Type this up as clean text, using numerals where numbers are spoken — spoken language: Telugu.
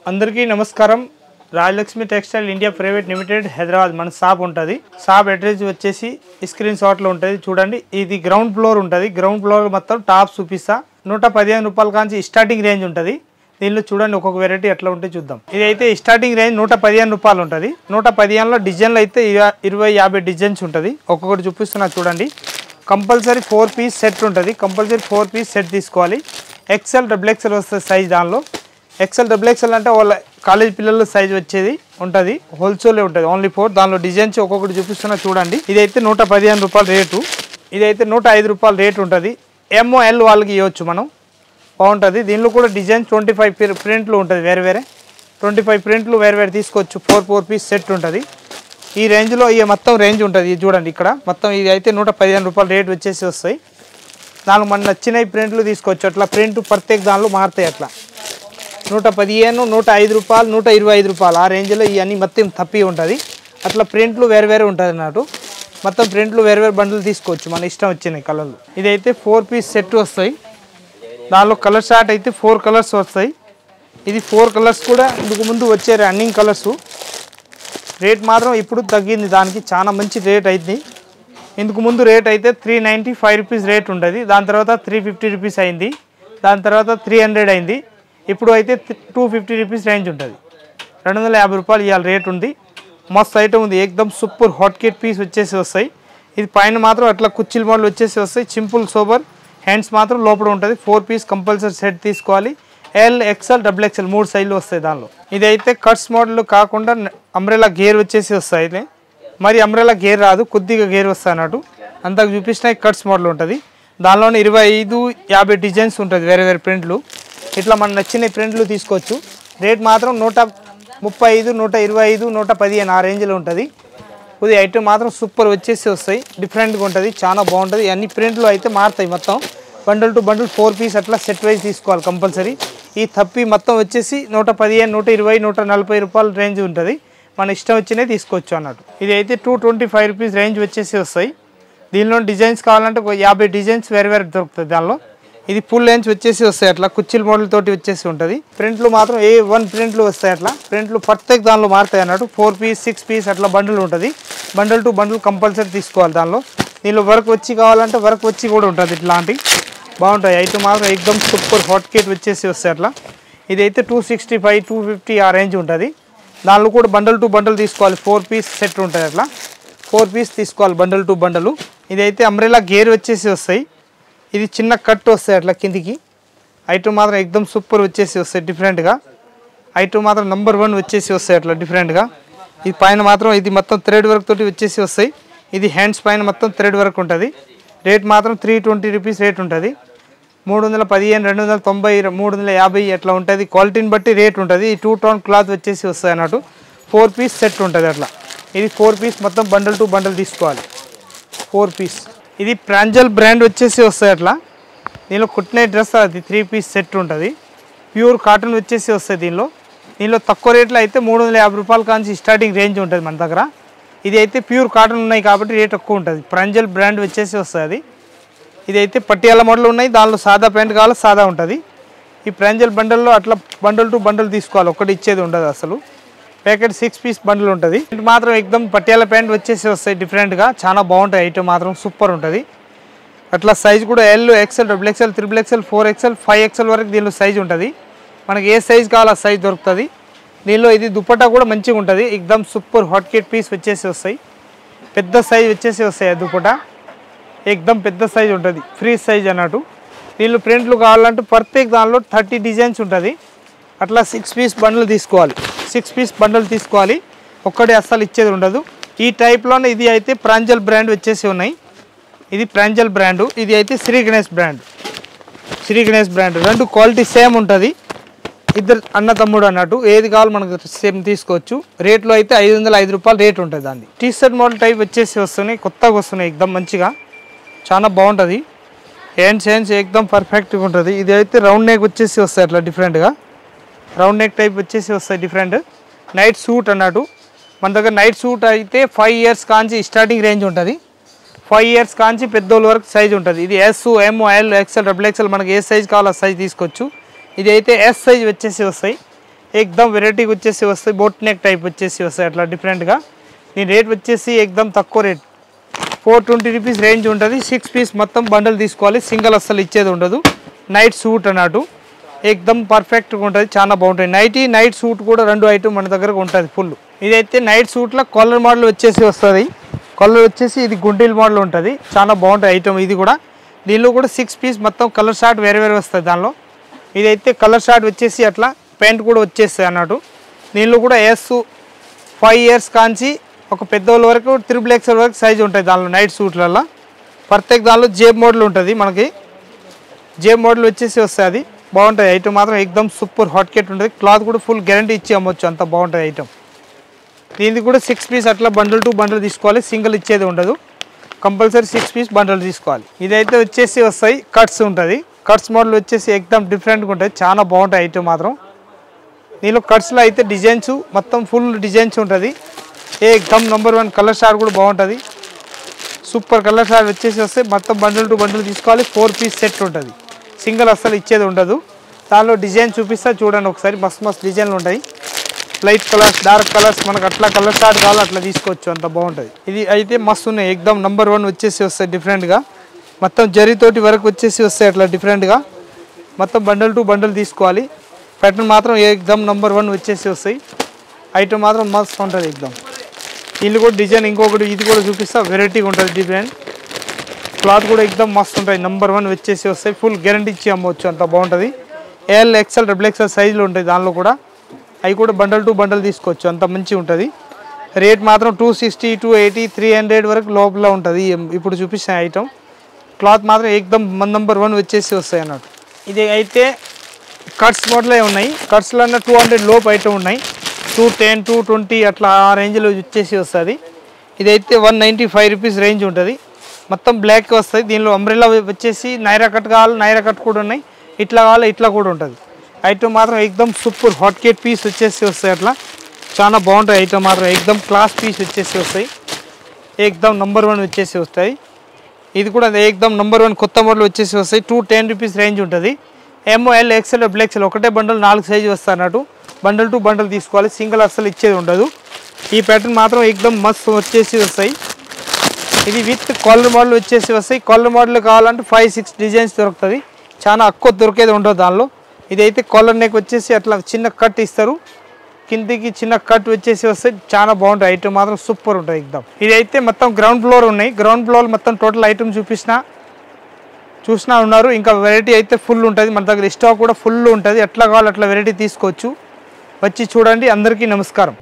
అందరికీ నమస్కారం. Rajalakshmi textile India private limited Hyderabad మన షాప్ ఉంటుంది. షాప్ అడ్రస్ వచ్చేసి స్క్రీన్ షాట్లో ఉంటుంది చూడండి. ఇది గ్రౌండ్ ఫ్లోర్ ఉంటుంది. గ్రౌండ్ ఫ్లోర్ మొత్తం టాప్ చూపిస్తా. 115 రూపాయల కాంచి స్టార్టింగ్ రేంజ్ ఉంటుంది. దీనిలో చూడండి ఒక్కొక్క వెరైటీ ఎట్లా ఉంటే చూద్దాం. ఇది అయితే స్టార్టింగ్ రేంజ్ 115 రూపాయలు ఉంటుంది. 115లో డిజైన్లు అయితే 20-50 డిజైన్స్ ఉంటుంది. ఒక్కొక్కటి చూపిస్తున్నా చూడండి. కంపల్సరీ 4 పీస్ సెట్ ఉంటుంది. కంపల్సరీ 4 పీస్ సెట్ తీసుకోవాలి. ఎక్సెల్ XXL వస్తుంది సైజ్. దానిలో ఎక్సెల్ XXL అంటే వాళ్ళ కాలేజ్ పిల్లల సైజ్ వచ్చేది ఉంటుంది. హోల్సేల్ ఉంటుంది. ఓన్లీ 4. దానిలో డిజైన్స్ ఒక్కొక్కటి చూపిస్తున్నా చూడండి. ఇదైతే 115 రూపాయల రేటు. ఇదైతే 105 రూపాయల రేటు ఉంటుంది. ML వాళ్ళకి ఇవ్వచ్చు మనం, బాగుంటుంది. దీనిలో కూడా డిజైన్స్ 25 ప్రింట్లు ఉంటుంది. వేరే 25 ప్రింట్లు వేరే తీసుకోవచ్చు. 4 పీస్ సెట్ ఉంటుంది. ఈ రేంజ్లో ఇక మొత్తం రేంజ్ ఉంటుంది. ఇది చూడండి ఇక్కడ మొత్తం. ఇది అయితే 115 రూపాయల రేటు వచ్చేసి వస్తాయి. దానికి మన నచ్చిన ప్రింట్లు తీసుకోవచ్చు. అట్లా ప్రింట్ ప్రత్యేక దానిలో మారుతాయి. అట్లా 115, 105 రూపాయలు, 125 రూపాయలు ఆ రేంజ్లో ఇవన్నీ మొత్తం తప్పి ఉంటుంది. అట్లా ప్రింట్లు వేరే ఉంటుంది అన్నట్టు. మొత్తం ప్రింట్లు వేరే బండ్లు తీసుకోవచ్చు మన ఇష్టం వచ్చినాయి కలర్లు. ఇదైతే 4 పీస్ సెట్ వస్తాయి. దానిలో కలర్ షార్ట్ అయితే 4 కలర్స్ వస్తాయి. ఇది 4 కలర్స్ కూడా ఇందుకు ముందు వచ్చే రన్నింగ్ కలర్సు. రేట్ మాత్రం ఇప్పుడు తగ్గింది. దానికి చాలా మంచి రేట్ అయింది. ఇందుకు ముందు రేట్ అయితే 395 రూపీస్ రేట్ ఉంటుంది. దాని తర్వాత 350 రూపీస్ అయింది. దాని తర్వాత 300 అయింది. ఇప్పుడు అయితే 250 రూపీస్ రేంజ్ ఉంటుంది. 250 రూపాయలు ఇవాళ రేట్ ఉంది. మస్తు ఐటమ్ ఉంది. ఏకదమ్ సూపర్ హాట్ కేట్ పీస్ వచ్చేసి వస్తాయి. ఇది పైన మాత్రం అట్లా కుర్చీల మోడల్ వచ్చేసి వస్తాయి. Simple sober. హ్యాండ్స్ మాత్రం లోపల ఉంటుంది. 4 పీస్ కంపల్సరీ సెట్ తీసుకోవాలి. L, XL, XXL 3 సైజులు వస్తాయి దానిలో. ఇదైతే కట్స్ మోడల్ కాకుండా అంబ్రెలా గేర్ వచ్చేసి వస్తాయి. మరి అంబ్రెలా గేర్ రాదు, కొద్దిగా గేర్ వస్తాయి అన్నట్టు. అంతకు చూపించిన కట్స్ మోడల్ ఉంటుంది. దానిలోనే 25-50 డిజైన్స్ ఉంటుంది. వేరే ప్రింట్లు. ఇట్లా మన నచ్చిన ప్రింట్లు తీసుకోవచ్చు. రేట్ మాత్రం 135, 125, 115 ఆ రేంజ్లో ఉంటుంది. కొద్దిగా ఐటమ్ మాత్రం సూపర్ వచ్చేసి వస్తాయి. డిఫరెంట్గా ఉంటుంది. చాలా బాగుంటుంది. అన్ని ప్రింట్లు అయితే మారుతాయి. మొత్తం బండల్ టు బండల్ 4 పీస్ అట్లా సెట్ వైజ్ తీసుకోవాలి కంపల్సరీ. ఈ తప్పి మొత్తం వచ్చేసి 115, 120, 140 రూపాయల రేంజ్ ఉంటుంది. మన ఇష్టం వచ్చినవి తీసుకోవచ్చు అన్నట్టు. ఇది అయితే 225 రూపీస్ రేంజ్ వచ్చేసి వస్తాయి. దీనిలో డిజైన్స్ కావాలంటే 50 డిజైన్స్ వేరే దొరుకుతుంది దానిలో. ఇది ఫుల్ లెంత్ వచ్చేసి వస్తాయి. అట్లా కుర్చీల మోడల్ తోటి వచ్చేసి ఉంటుంది. ప్రింట్లు మాత్రం A1 ప్రింట్లు వస్తాయి. అట్లా ప్రింట్లు ప్రత్యేక దానిలో మారుతాయి అన్నట్టు. 4 పీస్ 6 పీస్ అట్లా బండిల్ ఉంటుంది. బండల్ టు బండిల్ కంపల్సరీ తీసుకోవాలి దానిలో. దీనిలో వర్క్ వచ్చి కావాలంటే వర్క్ వచ్చి కూడా ఉంటుంది. ఇట్లాంటి బాగుంటాయి. ఐటమ్ మాత్రం ఎక్దమ్ సూపర్ హాట్ కేట్ వచ్చేసి వస్తాయి అట్లా. ఇదైతే 265, 250 ఆ రేంజ్ ఉంటుంది. దానిలో కూడా బండల్ టు బండల్ తీసుకోవాలి. 4 పీస్ సెట్ ఉంటుంది. అట్లా 4 పీస్ తీసుకోవాలి బండల్ టు బండలు. ఇదైతే అంబ్రెలా గేర్ వచ్చేసి వస్తాయి. ఇది చిన్న కట్ వస్తాయి అట్లా కిందికి. ఐటమ్ మాత్రం ఎక్దమ్ సూపర్ వచ్చేసి వస్తాయి. డిఫరెంట్గా ఐటమ్ మాత్రం నెంబర్ 1 వచ్చేసి వస్తాయి అట్లా డిఫరెంట్గా. ఇది పైన మాత్రం ఇది మొత్తం థ్రెడ్ వర్క్ తోటి వచ్చేసి వస్తాయి. ఇది హ్యాండ్స్ పైన మొత్తం థ్రెడ్ వర్క్ ఉంటుంది. రేట్ మాత్రం 320 రూపీస్ రేట్ ఉంటుంది. 315, 290, 350 అట్లా ఉంటుంది. క్వాలిటీని బట్టి రేట్ ఉంటుంది. ఈ 2 టోన్ క్లాత్ వచ్చేసి వస్తాయి అన్నట్టు. 4 పీస్ సెట్ ఉంటుంది అట్లా. ఇది 4 పీస్ మొత్తం బండల్ టు బండల్ తీసుకోవాలి. 4 పీస్. ఇది ప్రాంజల్ బ్రాండ్ వచ్చేసి వస్తాయి అట్లా. దీనిలో కుట్టిన డ్రెస్ అది 3 పీస్ సెట్ ఉంటుంది. ప్యూర్ కాటన్ వచ్చేసి వస్తాయి. దీనిలో తక్కువ రేట్లో అయితే 350 రూపాయల కాంచి స్టార్టింగ్ రేంజ్ ఉంటుంది మన దగ్గర. ఇది అయితే ప్యూర్ కాటన్ ఉన్నాయి కాబట్టి రేట్ ఎక్కువ ఉంటుంది. ప్రాంజల్ బ్రాండ్ వచ్చేసి వస్తుంది. ఇది అయితే పట్టియాల మోడల్ ఉన్నాయి. దానిలో సాదా ప్యాంట్ కావాలి, సాదా ఉంటుంది. ఈ ప్రాంజల్ బండల్లో అట్లా బండల్ టు బండల్ తీసుకోవాలి. ఒకటి ఇచ్చేది ఉండదు అసలు. ప్యాకెట్ 6 పీస్ బండిల్ ఉంటుంది. ఇది మాత్రం ఎక్దమ్ పట్టియాల ప్యాంట్ వచ్చేసి వస్తాయి. డిఫరెంట్గా చాలా బాగుంటాయి. ఐటమ్ మాత్రం సూపర్ ఉంటుంది. అట్లా సైజ్ కూడా L, XL, XXL, XXL, 4XL, 5XL వరకు దీనిలో సైజ్ ఉంటుంది. మనకి ఏ సైజ్ కావాలో ఆ సైజ్ దొరుకుతుంది. దీనిలో ఇది దుపట్టా కూడా మంచిగా ఉంటుంది. ఎక్దమ్ సూపర్ హాట్ కేట్ పీస్ వచ్చేసి వస్తాయి. పెద్ద సైజ్ వచ్చేసి వస్తాయి. దుపట్టా ఎక్దమ్ పెద్ద సైజ్ ఉంటుంది. ఫ్రీ సైజ్ అన్నట్టు. దీనిలో ప్రింట్లు కావాలంటే ప్రత్యేక దానిలో 30 డిజైన్స్ ఉంటుంది. అట్లా 6 పీస్ బండ్లు తీసుకోవాలి. 6 పీస్ బండల్ తీసుకోవాలి. ఒక్కడే అస్సలు ఇచ్చేది ఉండదు. ఈ టైప్లోనే ఇది అయితే ప్రాంజల్ బ్రాండ్ వచ్చేసి ఉన్నాయి. ఇది ప్రాంజల్ బ్రాండు. ఇది అయితే Shri Ganesh brand. Shri Ganesh brand 2 quality same ఉంటుంది. ఇద్దరు అన్న తమ్ముడు అన్నట్టు. ఏది కావాలి మనకు సేమ్ తీసుకోవచ్చు. రేట్లో అయితే 505 రూపాయలు రేట్ ఉంటుంది దాన్ని. టీ షర్ట్ మోడల్ టైప్ వచ్చేసి వస్తున్నాయి. కొత్తగా వస్తున్నాయి. ఎక్దమ్ మంచిగా చాలా బాగుంటుంది. హ్యాండ్స్ ఎక్దమ్ పర్ఫెక్ట్గా ఉంటుంది. ఇది అయితే రౌండ్ నెక్ వచ్చేసి వస్తాయి అట్లా డిఫరెంట్గా. రౌండ్ నెక్ టైప్ వచ్చేసి వస్తాయి డిఫరెంట్. నైట్ సూట్ అన్నట్టు. మన దగ్గర నైట్ సూట్ అయితే 5 ఇయర్స్ కాంచి స్టార్టింగ్ రేంజ్ ఉంటుంది. 5 ఇయర్స్ కాంచి పెద్దోళ్ళ వరకు సైజ్ ఉంటుంది. ఇది S, M, L, XL, XXL మనకి ఏ సైజ్ కావాలో ఆ సైజ్ తీసుకోవచ్చు. ఇది అయితే S సైజ్ వచ్చేసి వస్తాయి. ఏకదమ్ వెరైటీగా వచ్చేసి వస్తాయి. బోట్ నెక్ టైప్ వచ్చేసి వస్తాయి అట్లా డిఫరెంట్గా. దీని రేట్ వచ్చేసి ఏకదమ్ తక్కువ రేట్, 420 రూపీస్ రేంజ్ ఉంటుంది. 6 పీస్ మొత్తం బండల్ తీసుకోవాలి, సింగిల్ అస్సలు ఇచ్చేది ఉండదు. నైట్ సూట్ అన్నట్టు ఏకదమ్ పర్ఫెక్ట్గా ఉంటుంది, చాలా బాగుంటుంది. నైట్ సూట్ కూడా 2 ఐటమ్ మన దగ్గర ఉంటుంది ఫుల్. ఇదైతే నైట్ సూట్లో కాలర్ మోడల్ వచ్చేసి వస్తుంది. కలర్ వచ్చేసి ఇది గుండీల్ మోడల్ ఉంటుంది, చాలా బాగుంటుంది ఐటమ్ ఇది కూడా. దీనిలో కూడా 6 పీస్ మొత్తం కలర్ షార్ట్ వేరే వస్తుంది దానిలో. ఇదైతే కలర్ షార్ట్ వచ్చేసి అట్లా ప్యాంట్ కూడా వచ్చేస్తుంది అన్నట్టు. దీనిలో కూడా ఎస్ 5 ఇయర్స్ కాంచి ఒక పెద్దవాళ్ళ వరకు 3XL వరకు సైజ్ ఉంటుంది దానిలో నైట్ సూట్లలో. ప్రత్యేక దానిలో జేబ్ మోడల్ ఉంటుంది, మనకి జేబ్ మోడల్ వచ్చేసి వస్తుంది. అది బాగుంటుంది ఐటమ్ మాత్రం, ఏకదమ్ సూపర్ హాట్ కేట్ ఉంటుంది. క్లాత్ కూడా ఫుల్ గ్యారంటీ ఇచ్చి అమ్మొచ్చు, అంత బాగుంటుంది ఐటమ్. దీనికి కూడా 6 పీస్ అట్లా బండల్ టు బండల్ తీసుకోవాలి, సింగిల్ ఇచ్చేది ఉండదు. కంపల్సరీ 6 పీస్ బండల్ తీసుకోవాలి. ఇదైతే వచ్చేసి వస్తాయి కట్స్ ఉంటుంది. కట్స్ మోడల్ వచ్చేసి ఏకదమ్ డిఫరెంట్గా ఉంటుంది, చాలా బాగుంటాయి ఐటమ్ మాత్రం. దీనిలో కట్స్లో అయితే డిజైన్స్ మొత్తం ఫుల్ డిజైన్స్ ఉంటుంది. ఏకదమ్ నంబర్ 1 కలర్ షార్ట్ కూడా బాగుంటుంది. సూపర్ కలర్ షార్ట్ వచ్చేసి వస్తే మొత్తం బండల్ టు బండల్ తీసుకోవాలి. 4 పీస్ సెట్ ఉంటుంది, సింగిల్ అస్సలు ఇచ్చేది ఉండదు. దానిలో డిజైన్ చూపిస్తా చూడండి ఒకసారి. మస్తు డిజైన్లు ఉంటాయి, లైట్ కలర్స్, డార్క్ కలర్స్, మనకు అట్లా కలర్ షార్ట్ కావాలి అట్లా తీసుకోవచ్చు, అంత బాగుంటుంది. ఇది అయితే మస్తు ఉన్నాయి, ఏకదమ్ నంబర్ 1 వచ్చేసి వస్తాయి డిఫరెంట్గా. మొత్తం జరీతోటి వరకు వచ్చేసి వస్తాయి అట్లా డిఫరెంట్గా. మొత్తం బండల్ టు బండల్ తీసుకోవాలి. ప్యాటర్న్ మాత్రం ఏకదమ్ నంబర్ 1 వచ్చేసి వస్తాయి. ఐటమ్ మాత్రం మస్తు ఉంటుంది ఏకదమ్. దీనిలో కూడా డిజైన్ ఇంకొకటి ఇది కూడా చూపిస్తా, వెరైటీగా ఉంటుంది డిజైన్. క్లాత్ కూడా ఏకదమ్ మస్తు ఉంటాయి, నంబర్ 1 వచ్చేసి వస్తాయి. ఫుల్ గ్యారంటీ ఇచ్చి అమ్మవచ్చు, అంత బాగుంటుంది. ఎల్ ఎక్స్ఎల్ XXL సైజులో ఉంటాయి దానిలో కూడా. అవి కూడా బండల్ టు బండల్ తీసుకోవచ్చు, అంత మంచిగా ఉంటుంది. రేట్ మాత్రం 260, 280, 300 వరకు లోపల ఉంటుంది ఇప్పుడు చూపిస్తాను ఐటమ్. క్లాత్ మాత్రం ఏకదమ్ నంబర్ 1 వచ్చేసి వస్తాయి అన్నట్టు. ఇది అయితే కట్స్ మోడలే ఉన్నాయి. కట్స్లో 200 లోపు ఐటమ్ ఉన్నాయి, 210, 220 అట్లా ఆ రేంజ్లో వచ్చేసి వస్తుంది. ఇదైతే 195 రూపీస్ రేంజ్ ఉంటుంది. మొత్తం బ్లాక్ వస్తుంది. దీనిలో అంబ్రెల్లా వచ్చేసి నైరా కట్ కావాలి, నైరా కట్ కూడా ఉన్నాయి, ఇట్లా కావాలి ఇట్లా కూడా ఉంటుంది. ఐటమ్ మాత్రం ఏకదమ్ సూపర్ హాట్ కేట్ పీస్ వచ్చేసి వస్తాయి అట్లా, చాలా బాగుంటాయి ఐటమ్ మాత్రం. ఏకదమ్ క్లాస్ పీస్ వచ్చేసి వస్తాయి, ఏకదమ్ నంబర్ 1 వచ్చేసి వస్తాయి. ఇది కూడా ఏకదమ్ నంబర్ 1 కొత్త మోడల్ వచ్చేసి వస్తాయి. 210 రూపీస్ రేంజ్ ఉంటుంది. ML XL XL ఒకటే బండల్ 4 సైజు వస్తాయి అన్నట్టు. బండల్ టు బండల్ తీసుకోవాలి, సింగిల్ అస్సలు ఇచ్చేది ఉండదు. ఈ ప్యాటర్న్ మాత్రం ఏకదమ్ మస్తు వచ్చేసి వస్తాయి. ఇది విత్ కాలర్ మోడల్ వచ్చేసి వస్తాయి. కాలర్ మోడల్ కావాలంటే 5-6 డిజైన్స్ దొరుకుతుంది, చాలా ఎక్కువ దొరికేది ఉండదు దానిలో. ఇదైతే కాలర్ నెక్ వచ్చేసి అట్లా చిన్న కట్ ఇస్తారు, కిందికి చిన్న కట్ వచ్చేసి వస్తే చాలా బాగుంటుంది ఐటమ్ మాత్రం, సూపర్ ఉంటుంది ఏకదమ్. ఇదైతే మొత్తం గ్రౌండ్ ఫ్లోర్ ఉన్నాయి. గ్రౌండ్ ఫ్లోర్ మొత్తం టోటల్ ఐటమ్ చూసినా ఉన్నారు. ఇంకా వెరైటీ అయితే ఫుల్ ఉంటుంది మన దగ్గర, స్టాక్ కూడా ఫుల్ ఉంటుంది. ఎట్లా కావాలి అట్లా వెరైటీ తీసుకోవచ్చు, వచ్చి చూడండి. అందరికీ నమస్కారం.